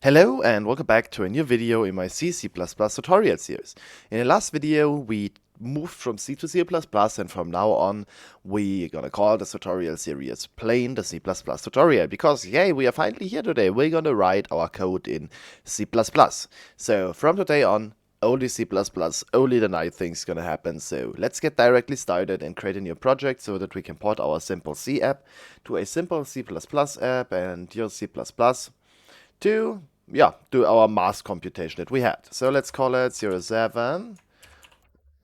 Hello and welcome back to a new video in my C++ tutorial series. In the last video we moved from C to C++, and from now on we're gonna call this tutorial series plain the C++ tutorial, because yay, we are finally here today. We're gonna write our code in C++. So from today on, only C++, only the nice things gonna happen. So let's get directly started and create a new project so that we can port our simple C app to a simple C++ app and use C++ to do our mass computation that we had. So let's call it 07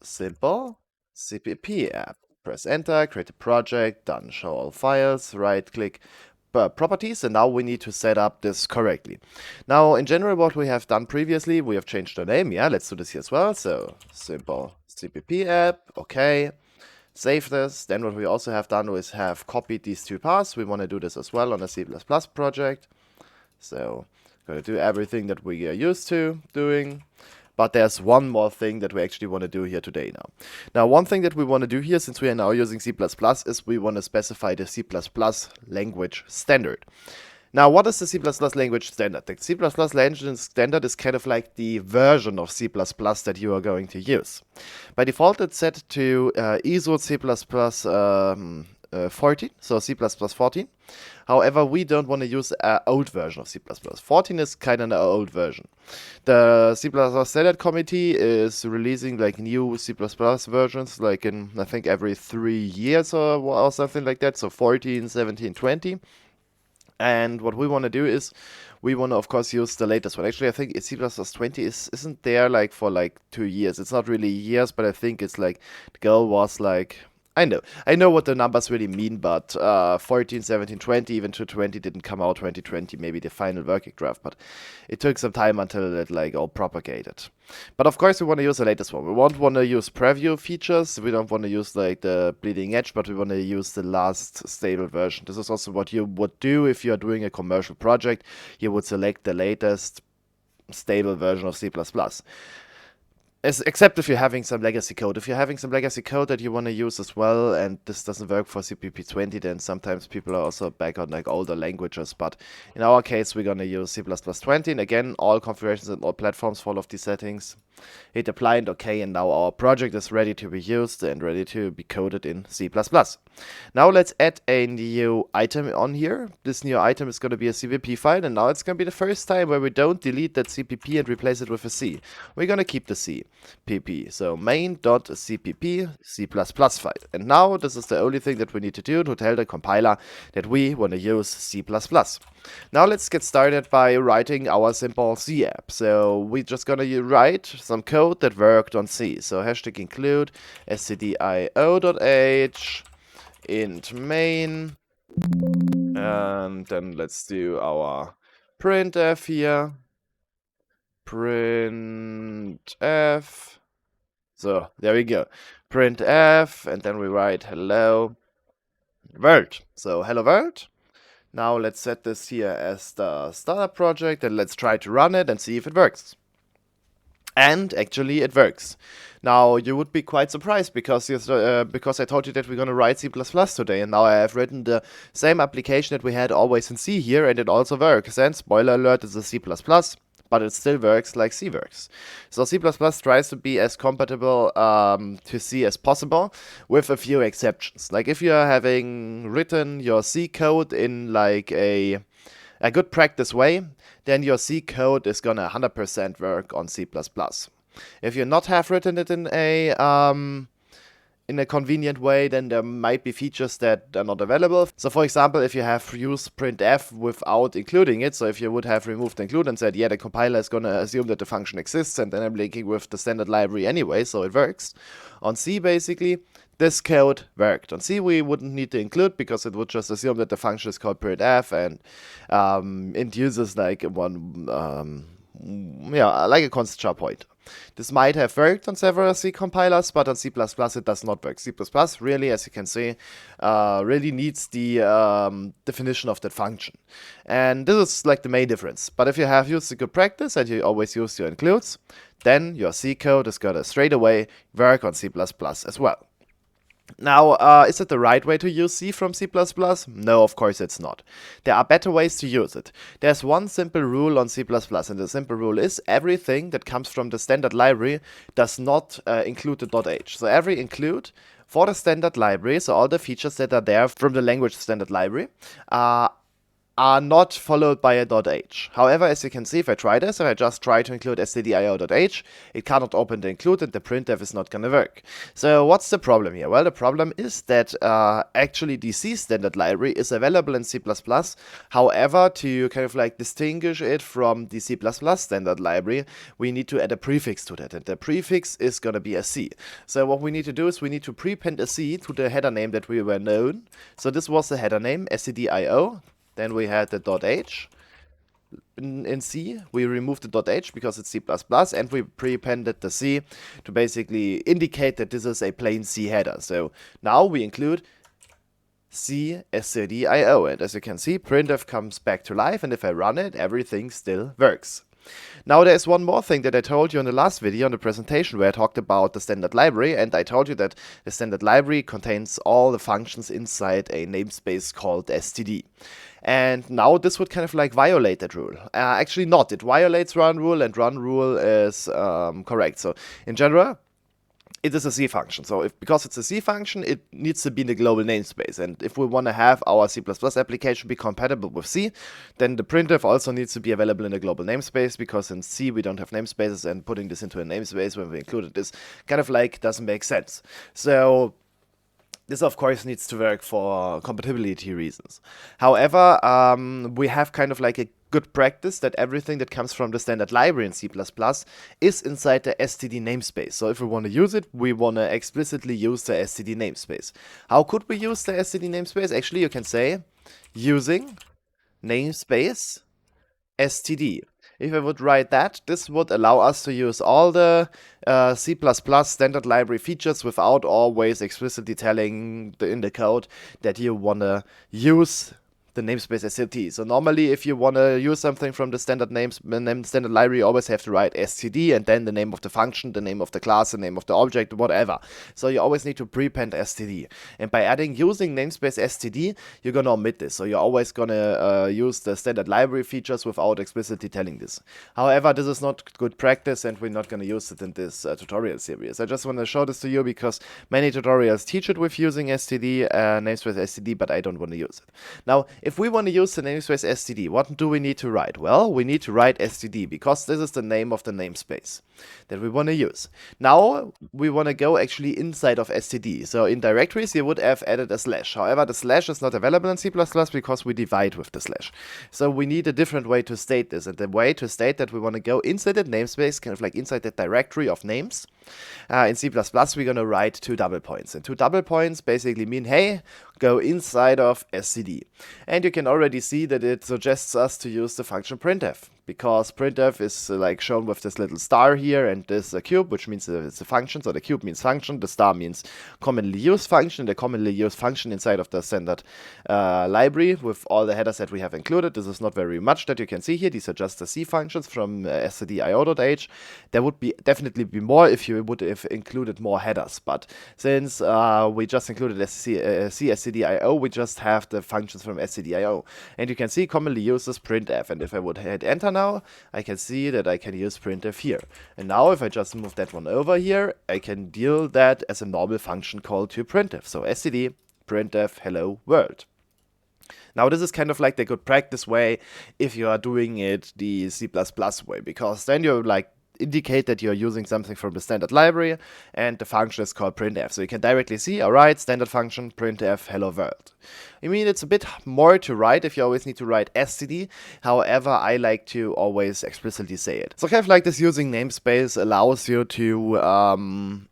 simple CPP app. Press enter, create a project, done, show all files, right click properties, and now we need to set up this correctly. Now in general what we have done previously, we have changed the name. Yeah, let's do this here as well. So simple CPP app, okay. Save this. Then what we also have done is have copied these two paths. We want to do this as well on a C++ project. So going to do everything that we are used to doing. But there's one more thing that we actually want to do here today now. Now, one thing that we want to do here, since we are now using C++, is we want to specify the C++ language standard. Now, what is the C++ language standard? The C++ language standard is kind of like the version of C++ that you are going to use. By default, it's set to ISO C++ 14, so C++ 14. However, we don't want to use an old version of C++. 14 is kind of an old version. The C++ standard committee is releasing like new C++ versions, like in, I think, every 3 years or something like that. So 14, 17, 20. And what we want to do is we want to, of course, use the latest one. Actually, I think C++ 20 isn't there like for like 2 years. It's not really years, but I think it's like the goal was like, I know what the numbers really mean, but 14, 17, 20, even to 20 didn't come out 2020, maybe the final working draft, but it took some time until it like all propagated. But of course we want to use the latest one. We won't want to use preview features, we don't want to use like the bleeding edge, but we want to use the last stable version. This is also what you would do if you are doing a commercial project. You would select the latest stable version of C++. Except if you're having some legacy code. If you're having some legacy code that you want to use as well, and this doesn't work for CPP20, then sometimes people are also back on like older languages. But in our case, we're going to use C++20. And again, all configurations and all platforms follow these settings. Hit apply and OK, and now our project is ready to be used and ready to be coded in C++. Now let's add a new item on here. This new item is going to be a CPP file, and now it's going to be the first time where we don't delete that CPP and replace it with a C. We're going to keep the C. pp. So main.cpp C++ file. And now this is the only thing that we need to do to tell the compiler that we want to use C++. Now let's get started by writing our simple C app. So we're just gonna write some code that worked on C. So hashtag include stdio.h int main, and then let's do our printf here. Printf. So there we go. Printf, and then we write hello world. So hello world. Now let's set this here as the startup project, and let's try to run it and see if it works. And actually it works. Now you would be quite surprised because I told you that we're going to write C++ today, and now I have written the same application that we had always in C here, and it also works. And spoiler alert, it's a C++. But it still works like C works. So C++ tries to be as compatible to C as possible, with a few exceptions. Like if you are having written your C code in like a good practice way, then your C code is gonna 100% work on C++. If you not have written it in a convenient way, then there might be features that are not available. So for example, if you have used printf without including it, so if you would have removed the include and said, yeah, the compiler is going to assume that the function exists, and then I'm linking with the standard library anyway, so it works. On C, basically, this code worked. On C, we wouldn't need to include because it would just assume that the function is called printf, and it uses like one, like a constant char pointer. This might have worked on several C compilers, but on C++ it does not work. C++ really, as you can see, really needs the definition of that function. And this is like the main difference. But if you have used a good practice and you always use your includes, then your C code is gonna straight away work on C++ as well. Now, is it the right way to use C from C++? No, of course it's not. There are better ways to use it. There's one simple rule on C++, and the simple rule is everything that comes from the standard library does not include the .h. So every include for the standard library, so all the features that are there from the language standard library, are not followed by a .h. However, as you can see, if I try this, if I just try to include stdio.h, it cannot open the include and the printf is not going to work. So what's the problem here? Well, the problem is that actually the C standard library is available in C++. However, to kind of like distinguish it from the C++ standard library, we need to add a prefix to that, and the prefix is going to be a C. So what we need to do is we need to prepend a C to the header name that we were known. So this was the header name, stdio. Then we had the .h in C. We removed the .h because it's C++, and we prepended the C to basically indicate that this is a plain C header. So now we include C stdio, and as you can see, printf comes back to life, and if I run it, everything still works. Now there's one more thing that I told you in the last video, on the presentation, where I talked about the standard library, and I told you that the standard library contains all the functions inside a namespace called std. And now this would kind of like violate that rule. Actually not, it violates run rule, and run rule is correct. So in general, it is a C function. So because it's a C function, it needs to be in the global namespace. And if we want to have our C++ application be compatible with C, then the printf also needs to be available in the global namespace, because in C we don't have namespaces, and putting this into a namespace when we included this kind of like doesn't make sense. So this, of course, needs to work for compatibility reasons. However, we have kind of like a good practice that everything that comes from the standard library in C++ is inside the std namespace. So if we want to use it, we want to explicitly use the std namespace. How could we use the std namespace? Actually, you can say using namespace std. If I would write that, this would allow us to use all the C++ standard library features without always explicitly telling in the code that you want to use the namespace std. So normally, if you want to use something from the standard standard library, you always have to write std and then the name of the function, the name of the class, the name of the object, whatever. So you always need to prepend std. And by adding using namespace std, you're gonna omit this. So you're always gonna use the standard library features without explicitly telling this. However, this is not good practice, and we're not gonna use it in this tutorial series. I just want to show this to you because many tutorials teach it with using std, namespace std, but I don't want to use it. Now, if we want to use the namespace std, what do we need to write? Well, we need to write std, because this is the name of the namespace that we want to use. Now, we want to go actually inside of std. So in directories, you would have added a slash. However, the slash is not available in C++ because we divide with the slash. So we need a different way to state this. And the way to state that we want to go inside the namespace, kind of like inside the directory of names. In C++, we're going to write 2 double points. And 2 double points basically mean, hey, go inside of std. And you can already see that it suggests us to use the function printf, because printf is like shown with this little star here, and this cube, which means it's a function. So the cube means function, the star means commonly used function, the commonly used function inside of the standard library with all the headers that we have included. This is not very much that you can see here. These are just the C functions from stdio.h. There would definitely be more if you would have included more headers, but since we just included stdio, we just have the functions from stdio. And you can see commonly uses printf, and if I would hit enter now, I can see that I can use printf here. And now if I just move that one over here, I can deal that as a normal function call to printf. So std printf hello world. Now this is kind of like the good practice way if you are doing it the C++ way, because then you're like indicate that you're using something from the standard library, and the function is called printf. So you can directly see, alright, standard function, printf, hello world. I mean, it's a bit more to write if you always need to write std. However, I like to always explicitly say it. So kind of like this using namespace allows you to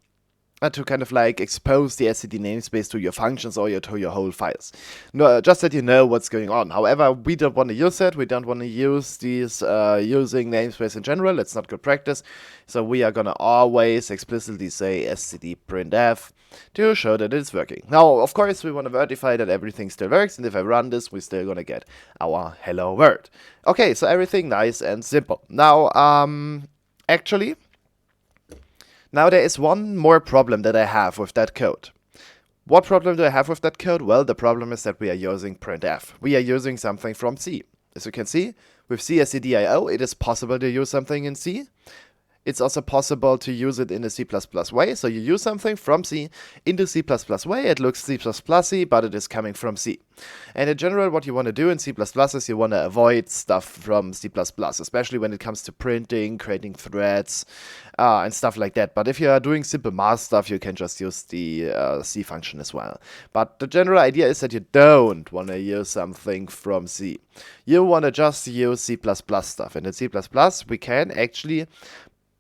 kind of like expose the std namespace to your functions or to your whole files. No, just that you know what's going on. However, we don't want to use it. We don't want to use these using namespace in general. It's not good practice. So we are going to always explicitly say std printf to show that it's working. Now, of course, we want to verify that everything still works. And if I run this, we're still going to get our hello world. Okay, so everything nice and simple. Now, now there is one more problem that I have with that code. What problem do I have with that code? Well, the problem is that we are using printf. We are using something from C. As you can see, with CSCDIO, it is possible to use something in C. It's also possible to use it in a C++ way. So you use something from C into C++ way. It looks C++y, but it is coming from C. And in general, what you want to do in C++ is you want to avoid stuff from C++, especially when it comes to printing, creating threads, and stuff like that. But if you are doing simple math stuff, you can just use the C function as well. But the general idea is that you don't want to use something from C. You want to just use C++ stuff. And in C++, we can actually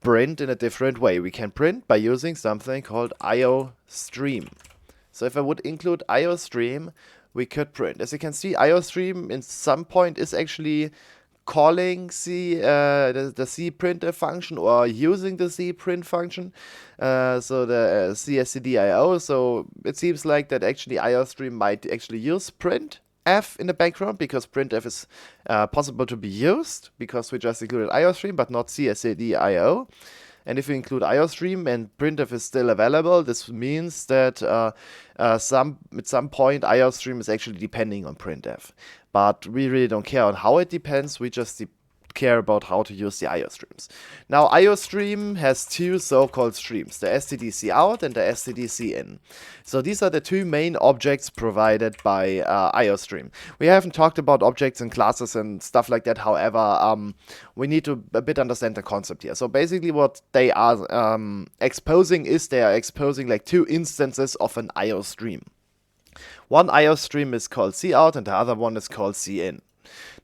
print in a different way. We can print by using something called IOStream. So if I would include IOStream, we could print. As you can see, IOStream in some point is actually calling the C printf function or using the C print function. So the CSCDIO. So it seems like that actually IOStream might actually use printf in the background, because printf is possible to be used, because we just included IOStream but not CSCDIO. And if we include IOStream and printf is still available, this means that at some point IOStream is actually depending on printf. But we really don't care on how it depends, we just care about how to use the IOStreams. Now, IOStream has two so-called streams, the stdcout and the stdcin. So these are the two main objects provided by IOStream. We haven't talked about objects and classes and stuff like that. However, we need to a bit understand the concept here. So basically what they are exposing is they are exposing like two instances of an IOStream. One IOStream is called cout and the other one is called cin.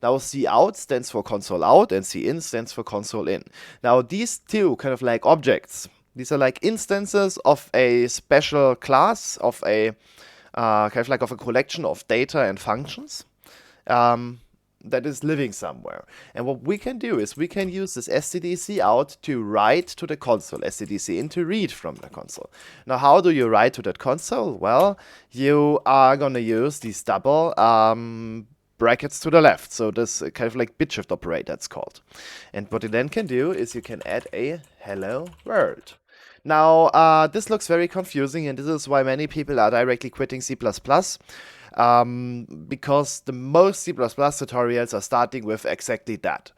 Now, cout stands for ConsoleOut and cin stands for ConsoleIn. Now, these two kind of like objects, these are like instances of a special class, of a kind of like of a collection of data and functions that is living somewhere. And what we can do is we can use this stdcout to write to the console, stdcin to read from the console. Now, how do you write to that console? Well, you are going to use these double brackets to the left. So this kind of like bit shift operator, it's called. And what you then can do is you can add a hello world. Now, this looks very confusing, and this is why many people are directly quitting C++, because the most C++ tutorials are starting with exactly that.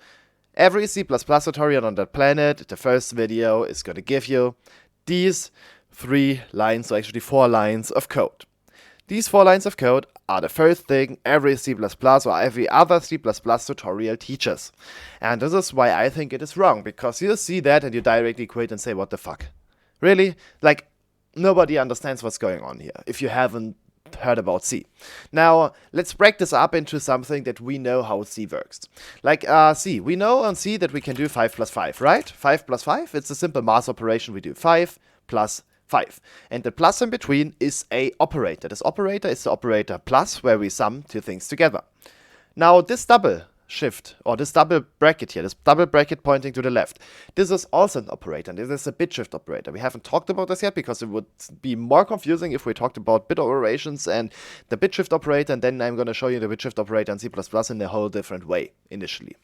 Every C++ tutorial on that planet, the first video is going to give you these 3 lines, or actually 4 lines of code. These 4 lines of code are the first thing every C++ or every other C++ tutorial teaches. And this is why I think it is wrong, because you see that and you directly quit and say, what the fuck? Really? Like, nobody understands what's going on here if you haven't heard about C. Now, let's break this up into something that we know how C works. Like C, we know on C that we can do 5 plus 5, right? 5 plus 5, it's a simple math operation. We do 5 plus 5. And the plus in between is a operator. This operator is the operator plus, where we sum two things together. Now, this double shift, or this double bracket here, this double bracket pointing to the left, this is also an operator, and this is a bit shift operator. We haven't talked about this yet because it would be more confusing if we talked about bit operations and the bit shift operator, and then I'm going to show you the bit shift operator in C++ in a whole different way initially.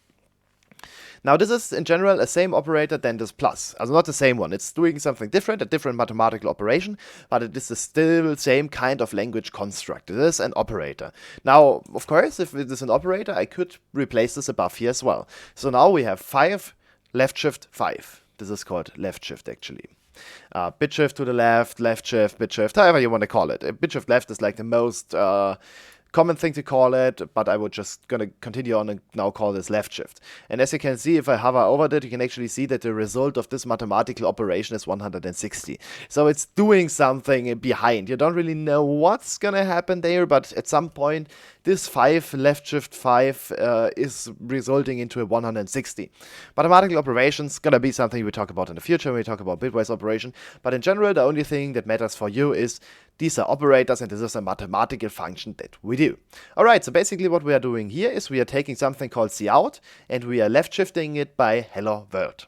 Now, this is in general a same operator than this plus. Also not the same one. It's doing something different, a different mathematical operation, but it is still the same kind of language construct. It is an operator. Now, of course, if it is an operator, I could replace this above here as well. So now we have 5, left shift 5. This is called left shift actually. Bit shift to the left shift, bit shift, however you want to call it. Bit shift left is like the most common thing to call it, but I would just gonna continue on and now call this left shift. And as you can see, if I hover over that, you can actually see that the result of this mathematical operation is 160. So it's doing something behind. You don't really know what's gonna happen there, but at some point this 5 left shift 5 is resulting into a 160. Mathematical operations gonna be something we talk about in the future when we talk about bitwise operation, but in general the only thing that matters for you is these are operators and this is a mathematical function that we do. Alright, so basically what we are doing here is we are taking something called cout and we are left shifting it by hello world.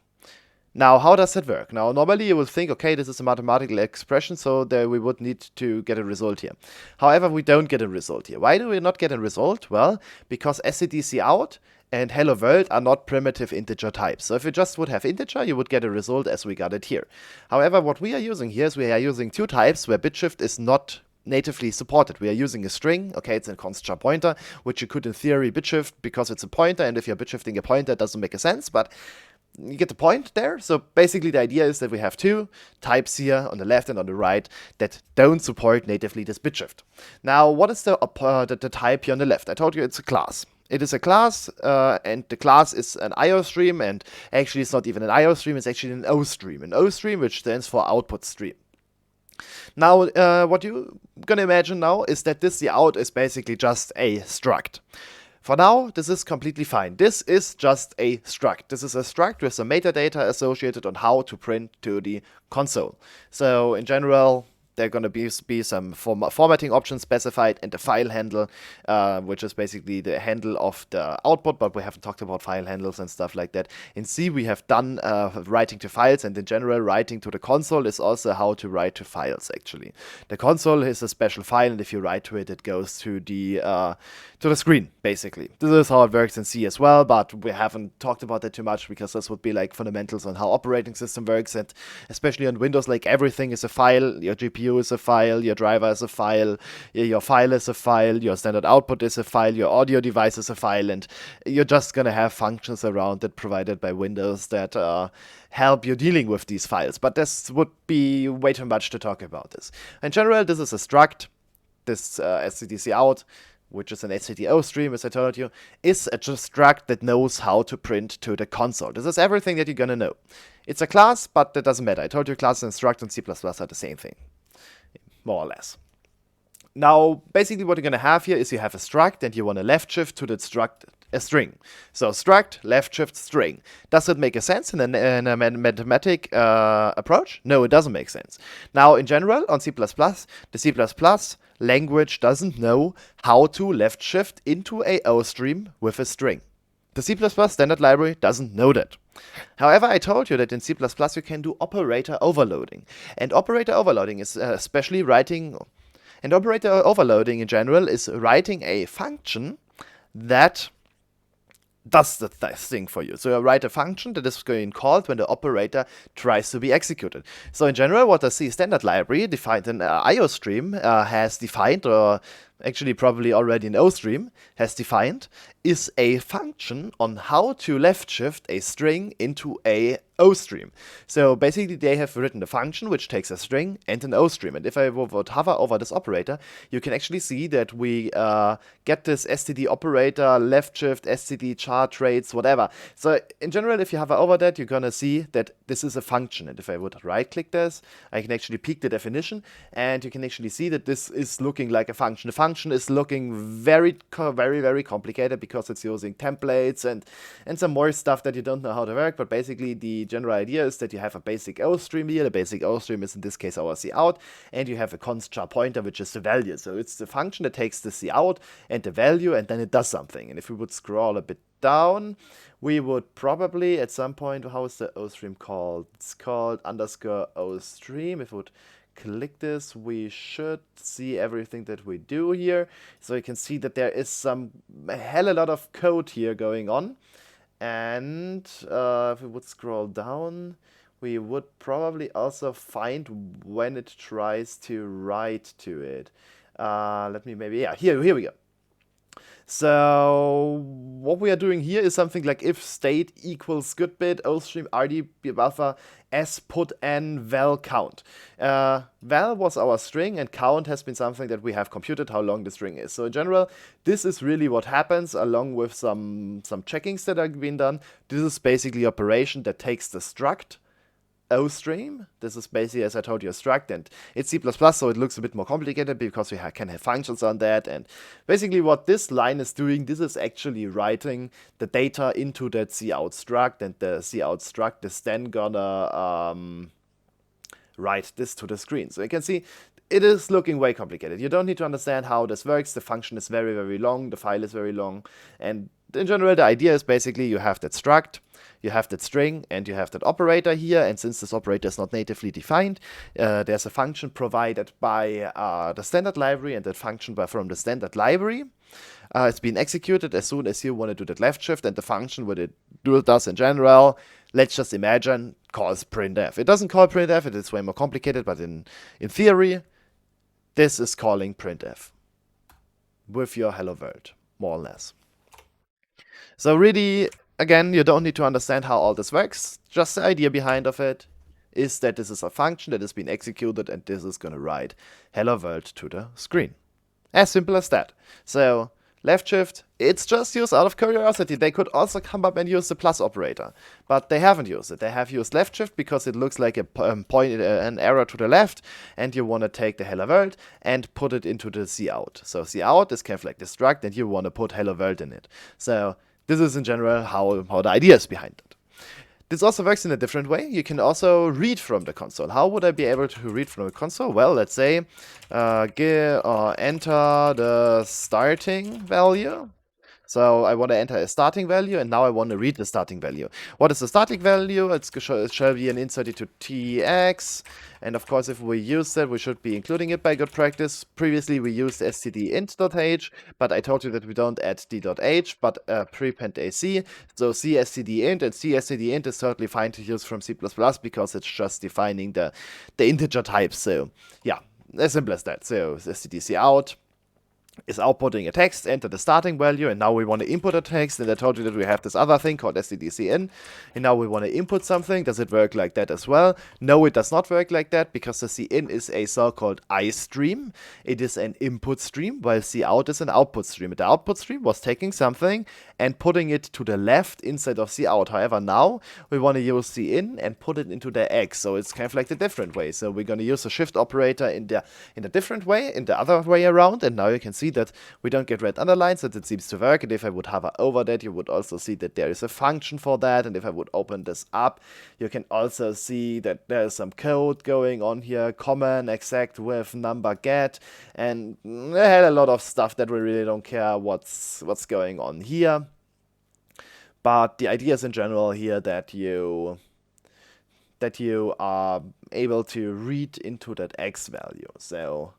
Now, how does that work? Now, normally you would think, okay, this is a mathematical expression, so there we would need to get a result here. However, we don't get a result here. Why do we not get a result? Well, because stdcout and hello world are not primitive integer types. So if you just would have integer, you would get a result as we got it here. However, what we are using here is we are using two types where bit shift is not natively supported. We are using a string, okay, it's a const char pointer, which you could in theory bit shift because it's a pointer, and if you're bit shifting a pointer, it doesn't make a sense, but you get the point there. So basically the idea is that we have two types here on the left and on the right that don't support natively this bit shift. Now, what is the type here on the left? I told you it's a class. It is a class, and the class is an IOStream, and actually it's not even an IOStream, it's actually an OStream. An OStream, which stands for output stream. Now, what you're gonna imagine now is that this out is basically just a struct. For now, this is completely fine. This is just a struct. This is a struct with some metadata associated on how to print to the console. So in general, there are going to be some formatting options specified, and the file handle, which is basically the handle of the output, but we haven't talked about file handles and stuff like that. In C, we have done writing to files, and in general, writing to the console is also how to write to files, actually. The console is a special file, and if you write to it, it goes to the screen, basically. This is how it works in C as well, but we haven't talked about that too much because this would be like fundamentals on how operating system works, and especially on Windows, like everything is a file. Your GPU is a file, your driver is a file, your file is a file, your standard output is a file, your audio device is a file, and you're just gonna have functions around it provided by Windows that help you dealing with these files. But this would be way too much to talk about this. In general, this is a struct. This stdcout, which is an SCTO stream, as I told you, is a struct that knows how to print to the console. This is everything that you're gonna know. It's a class, but that doesn't matter. I told you class and struct in C++ are the same thing, more or less. Now, basically what you're gonna have here is you have a struct, and you want to left shift to the struct a string. So struct, left shift, string. Does it make a sense in a mathematic approach? No, it doesn't make sense. Now, in general, on C++, the C++ language doesn't know how to left shift into a OStream with a string. The C++ standard library doesn't know that. However, I told you that in C++ you can do operator overloading. And operator overloading is especially writing, and operator overloading in general is writing a function that does the thing for you. So you write a function that is going called when the operator tries to be executed. So in general, what the C standard library defined in IOStream has defined, or actually probably already in OStream has defined, is a function on how to left shift a string into a OStream. So basically they have written a function which takes a string and an OStream. And if I would hover over this operator, you can actually see that we get this std operator, left shift, std char traits, whatever. So in general, if you hover over that, you're gonna see that this is a function. And if I would right click this, I can actually peek the definition, and you can actually see that this is looking like a function. The function is looking very, very complicated because it's using templates and some more stuff that you don't know how to work. But basically the general idea is that you have a basic OStream here. The basic OStream is in this case our cout, and you have a const char pointer, which is the value. So it's the function that takes the cout and the value, and then it does something. And if we would scroll a bit down, we would probably at some point, how is the OStream called? It's called _OStream. If we would click this, we should see everything that we do here. So you can see that there is a hell a lot of code here going on. And if we would scroll down, we would probably also find when it tries to write to it. Let me maybe, yeah, here we go. So what we are doing here is something like if state equals goodbit OStream RDB buffer s put n val count. Val was our string, and count has been something that we have computed how long the string is. So in general, this is really what happens, along with some checkings that are being done. This is basically operation that takes the struct OStream. This is basically, as I told you, a struct, and it's C++, so it looks a bit more complicated because we can have functions on that. And basically what this line is doing, this is actually writing the data into that cout struct, and the cout struct is then gonna write this to the screen. So you can see it is looking way complicated. You don't need to understand how this works. The function is very, very long. The file is very long. And in general, the idea is basically you have that struct, you have that string, and you have that operator here. And since this operator is not natively defined, there's a function provided by the standard library, and that function from the standard library it's been executed as soon as you want to do that left shift. And the function, what it does in general, let's just imagine, calls printf. It doesn't call printf, it is way more complicated, but in theory, this is calling printf with your hello world, more or less. So really, again, you don't need to understand how all this works. Just the idea behind of it is that this is a function that is being executed, and this is going to write hello world to the screen. As simple as that. So left shift, it's just used out of curiosity. They could also come up and use the plus operator, but they haven't used it. They have used left shift because it looks like a an arrow to the left, and you want to take the hello world and put it into the cout. So cout is kind of like the struct, and you want to put hello world in it. So this is in general how the idea is behind it. This also works in a different way. You can also read from the console. How would I be able to read from the console? Well, let's say enter the starting value. So I want to enter a starting value, and now I want to read the starting value. What is the starting value? It shall be an insert into tx. And of course, if we use that, we should be including it by good practice. Previously, we used stdint.h, but I told you that we don't add d.h, but prepend ac. So cstdint, and cstdint is certainly fine to use from C++ because it's just defining the integer type. So yeah, as simple as that. So stdcout is outputting a text, enter the starting value, and now we want to input a text, and I told you that we have this other thing called stdcin, and now we want to input something. Does it work like that as well? No, it does not work like that, because the cin is a so-called IOStream. It is an input stream, while cout is an output stream. The output stream was taking something and putting it to the left inside of cout. However, now we want to use cin and put it into the x, so it's kind of like the different way. So we're going to use the shift operator in the different way, in the other way around, and now you can see that we don't get red underlines, that it seems to work. And if I would hover over that, you would also see that there is a function for that. And if I would open this up, you can also see that there is some code going on here, common, exact, with, number, get, and I had a lot of stuff that we really don't care what's going on here. But the idea is in general here that you are able to read into that x value. So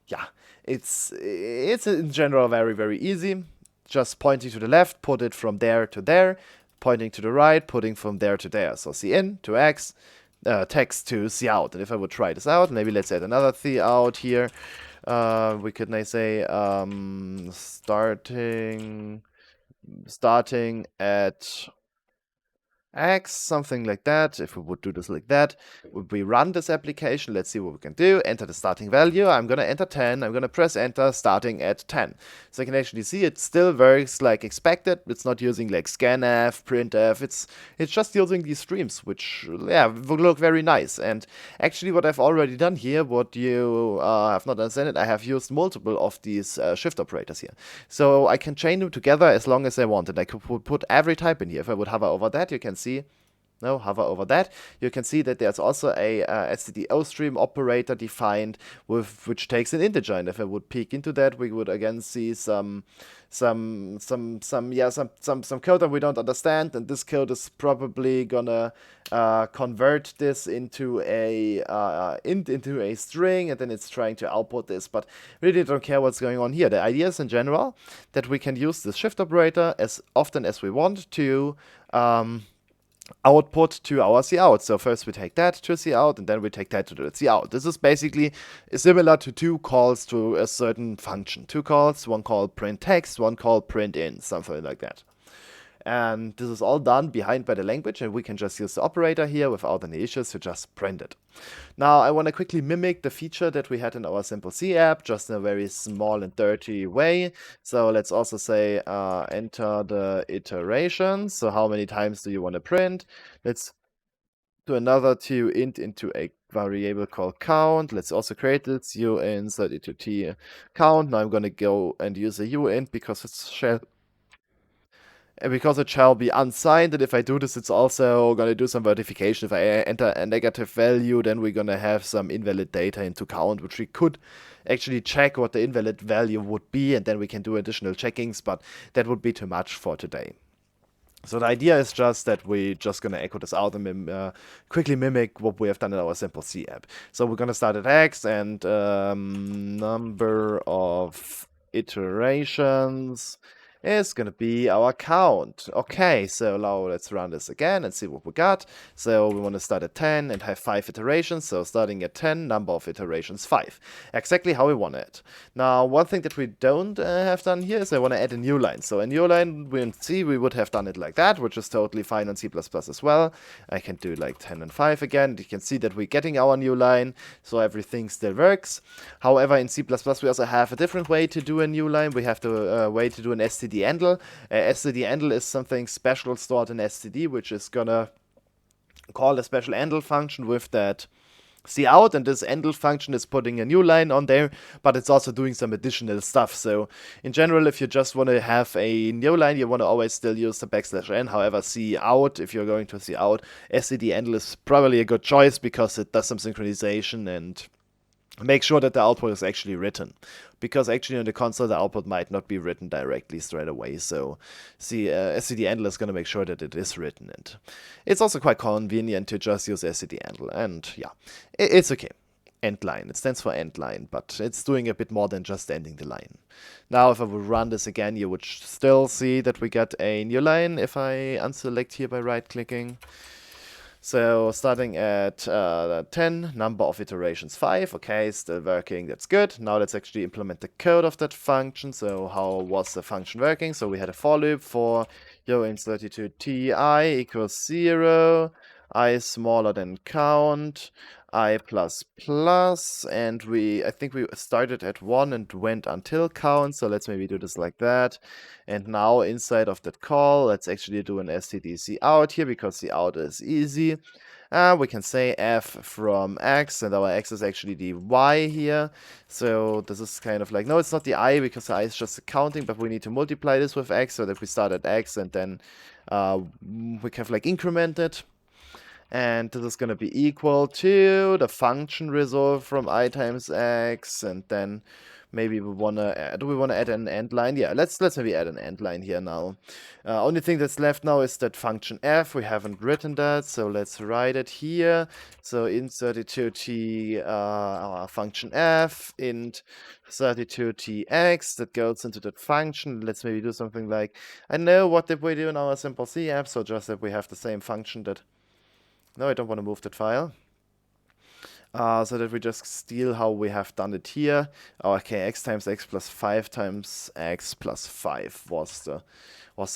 yeah, it's in general very, very easy. Just pointing to the left, put it from there to there. Pointing to the right, putting from there to there. So cin to x, text to cout. And if I would try this out, maybe let's add another cout here. We could now say starting at x, something like that. If we would do this like that, we run this application. Let's see what we can do. Enter the starting value. I'm going to enter 10. I'm going to press enter, starting at 10. So I can actually see it still works like expected. It's not using like scanf, printf. It's just using these streams, which would look very nice. And actually what I've already done here, what you have not understood, I have used multiple of these shift operators here. So I can chain them together as long as I want. And I could put every type in here. If I would hover over that, you can see, hover over that, you can see that there's also a IOStream operator defined which takes an integer. And if I would peek into that, we would again see some code that we don't understand, and this code is probably gonna convert this into a into a string, and then it's trying to output this. But really don't care what's going on here. The idea is in general that we can use this shift operator as often as we want to output to our cout. So first we take that to cout, and then we take that to the cout. This is basically similar to two calls to a certain function. Two calls, one called print text, one called print in, something like that. And this is all done behind by the language, and we can just use the operator here without any issues to just print it. Now I want to quickly mimic the feature that we had in our simple C app, just in a very small and dirty way. So let's also say enter the iterations. So how many times do you want to print? Let's do another toInt into a variable called count. Let's also create this uInsert into t count. Now I'm going to go and use a uInt because it shall be unsigned, and if I do this, it's also going to do some verification. If I enter a negative value, then we're going to have some invalid data into count, which we could actually check what the invalid value would be, and then we can do additional checkings, but that would be too much for today. So the idea is just that we're just going to echo this out and quickly mimic what we have done in our simple C app. So we're going to start at x, and number of iterations is going to be our count. Okay, so now let's run this again and see what we got. So we want to start at 10 and have 5 iterations. So starting at 10, number of iterations 5. Exactly how we want it. Now, one thing that we don't have done here is I want to add a new line. So a new line, we in C, we would have done it like that, which is totally fine on C++ as well. I can do like 10 and 5 again. You can see that we're getting our new line, so everything still works. However, in C++, we also have a different way to do a new line. We have the way to do an std_endl. Std_endl is something special stored in std, which is gonna call a special endl function with that cout, and this endl function is putting a new line on there, but it's also doing some additional stuff. So in general, if you just want to have a new line, you want to always still use the \n. However, cout, if you're going to cout, std_endl is probably a good choice because it does some synchronization and make sure that the output is actually written, because actually on the console the output might not be written directly straight away. So std_endl is going to make sure that it is written, and it's also quite convenient to just use std_endl. And yeah, it's okay. Endline, it stands for endline, but it's doing a bit more than just ending the line. Now if I would run this again, you would still see that we get a new line if I unselect here by right clicking. So starting at 10, number of iterations 5, okay, still working, that's good. Now let's actually implement the code of that function. So how was the function working? So we had a for loop for int32ti equals 0, I smaller than count, I plus plus, and I think we started at 1 and went until count, so let's maybe do this like that. And now inside of that call, let's actually do an std_cout here, because cout is easy. We can say f from x, and our x is actually the y here. So this is kind of like, no, it's not the I, because the I is just counting, but we need to multiply this with x, so that we start at x, and then we can like increment it. And this is going to be equal to the function result from I times x, and then maybe we want to do we want to add an end line? Yeah, let's maybe add an end line here now. Only thing that's left now is that function f. We haven't written that, so let's write it here. So int32t our function f, int 32tx, that goes into that function. Let's maybe do something like, I know what did we do in our simple C app, so just that we have the same function that. No, I don't want to move that file. So that we just steal how we have done it here. Okay, x times x plus 5 times x plus 5 was the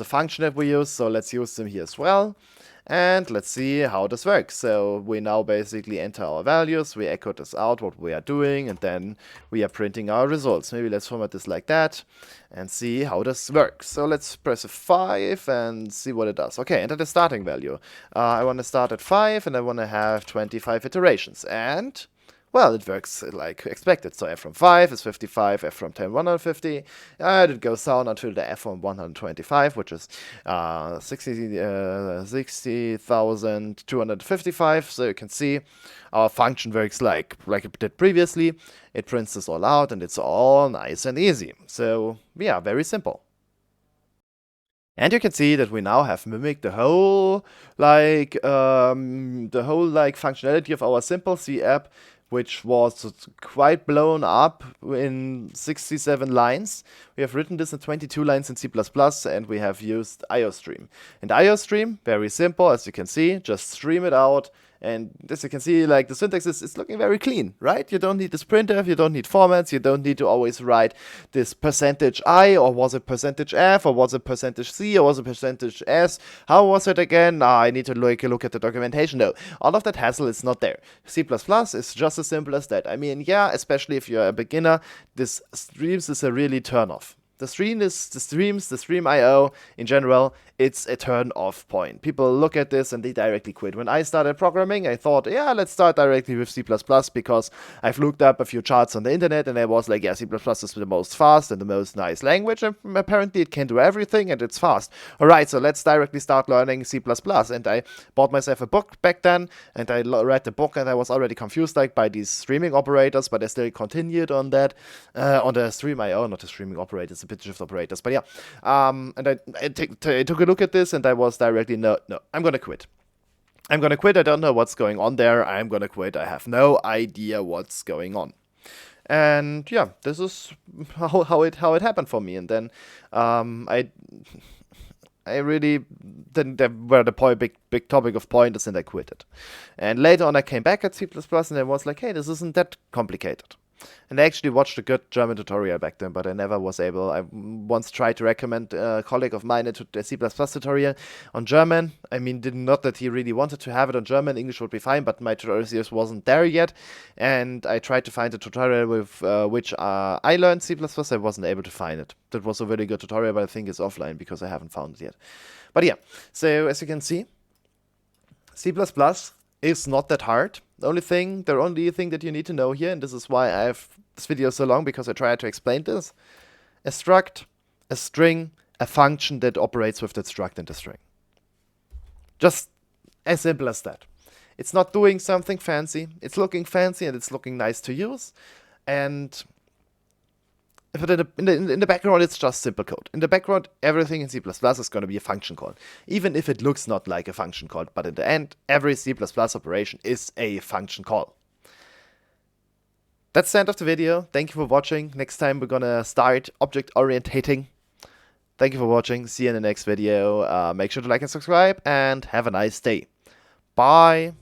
function that we used. So let's use them here as well. And let's see how this works. So we now basically enter our values, we echo this out, what we are doing, and then we are printing our results. Maybe let's format this like that and see how this works. So let's press a 5 and see what it does. Okay, enter the starting value. I want to start at 5 and I want to have 25 iterations. And well, it works like expected. So f from 5 is 55, f from 10, 150, and it goes down until the f from 125, which is 60,255. So you can see our function works like it did previously. It prints this all out, and it's all nice and easy. So yeah, very simple. And you can see that we now have mimicked the whole functionality of our simple C app, which was quite blown up in 67 lines. We have written this in 22 lines in C++, and we have used IOStream. And IOStream, very simple, as you can see, just stream it out. And as you can see, like the syntax is looking very clean, right? You don't need this printf, you don't need formats, you don't need to always write this %i, or was it %f, or was it %c, or was it %s? How was it again? I need to look at the documentation. No, all of that hassle is not there. C++ is just as simple as that. I mean, yeah, especially if you're a beginner, this streams is a really turn off. The stream IO in general, it's a turn-off point. People look at this and they directly quit. When I started programming, I thought, yeah, let's start directly with C++ because I've looked up a few charts on the internet and I was like, yeah, C++ is the most fast and the most nice language, and apparently it can do everything and it's fast. Alright, so let's directly start learning C++. And I bought myself a book back then, and I read the book, and I was already confused by these streaming operators, but I still continued on that, on the stream IO, not the streaming operators, the bit shift operators, but yeah. And I took a look at this, and I was directly, no, I'm gonna quit. I don't know what's going on there. I'm gonna quit. I have no idea what's going on. And yeah, this is how it happened for me. And then I really didn't were the big topic of pointers, and I quit it. And later on I came back at C++ and I was like, hey, this isn't that complicated. And I actually watched a good German tutorial back then, but I never was able. I once tried to recommend a colleague of mine a C++ tutorial on German. I mean, not that he really wanted to have it on German. English would be fine, but my tutorial series wasn't there yet. And I tried to find a tutorial with which I learned C++. I wasn't able to find it. That was a really good tutorial, but I think it's offline because I haven't found it yet. But yeah, so as you can see, C++ is not that hard. The only thing that you need to know here, and this is why I have this video so long, because I tried to explain this: a struct, a string, a function that operates with that struct and the string. Just as simple as that. It's not doing something fancy. It's looking fancy and it's looking nice to use. And but in the background, it's just simple code. In the background, everything in C++ is going to be a function call. Even if it looks not like a function call, but in the end, every C++ operation is a function call. That's the end of the video. Thank you for watching. Next time, we're going to start object orientating. Thank you for watching. See you in the next video. Make sure to like and subscribe, and have a nice day. Bye.